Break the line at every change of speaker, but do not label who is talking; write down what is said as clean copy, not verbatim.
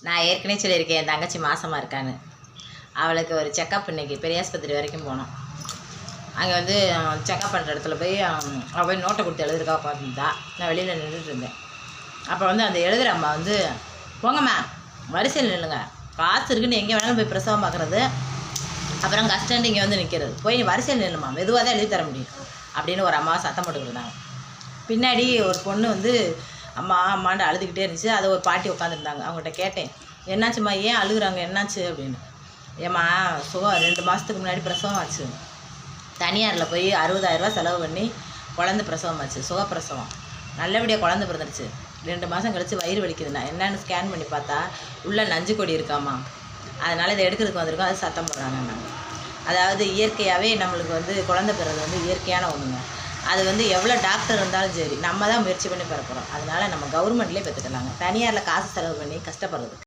நான் ஏற்கனவே சொல்லியிருக்கேன் என் தங்கச்சி மாசமாக இருக்கான்னு. அவளுக்கு ஒரு செக்கப் இன்னைக்கு பெரியாஸ்பத்திரி வரைக்கும் போனோம். அங்கே வந்து செக்கப் பண்ணுற இடத்துல போய் அவள் போய் நோட்டை கொடுத்து எழுதுறக்கா உட்காந்துருந்தா. நான் வெளியில் நின்றுட்டு இருந்தேன். அப்போ வந்து அந்த எழுதுகிற அம்மா வந்து, போங்கம்மா வரிசையில் நில்லுங்க, காசு இருக்குன்னு எங்கே வேணாலும் போய் பிரசவம் பார்க்குறது, அப்புறம் கஷ்டன்ட்டு இங்கே வந்து நிற்கிறது, போய் நீ வரிசையில் நில்லுமா, மெதுவாக தான் எழுதி தர முடியும் அப்படின்னு ஒரு அம்மாவை சத்தம் போட்டுக்கிட்டாங்க. பின்னாடி ஒரு பொண்ணு வந்து அம்மா அம்மாண்டு அழுதுகிட்டே இருந்துச்சு. அதை ஒரு பாட்டி உட்காந்துருந்தாங்க. அவங்ககிட்ட கேட்டேன், என்னாச்சும்மா, ஏன் அழுகுறாங்க, என்னாச்சு அப்படின்னு. ஏம்மா சுகம் 2 மாதத்துக்கு முன்னாடி பிரசவம் ஆச்சு. தனியாரில் போய் 60,000 ரூபா செலவு பண்ணி குழந்தை பிரசவம் ஆச்சு, சுகப்பிரசவம். நல்லபடியாக குழந்தை பிறந்துருச்சு. 2 மாதம் கழித்து வயிறு வலிக்குதுண்ணா, என்னன்னு ஸ்கேன் பண்ணி பார்த்தா உள்ளே நஞ்சு கொடி இருக்காம்மா, அதனால் இதை எடுக்கிறதுக்கு வந்திருக்கோம், அது சத்தம் போடுறாங்க. அதாவது இயற்கையாகவே நம்மளுக்கு வந்து குழந்தை பிறகு வந்து இயற்கையான ஒன்றுங்க. அது வந்து எவ்வளோ டாக்டர் இருந்தாலும் சரி, நம்ம தான் முயற்சி பண்ணி பிறக்கிறோம். அதனால் நம்ம கவர்மெண்ட்லேயே பெற்றுக்கலாங்க, தனியாரில் காசு செலவு பண்ணி கஷ்டப்படுறதுக்கு.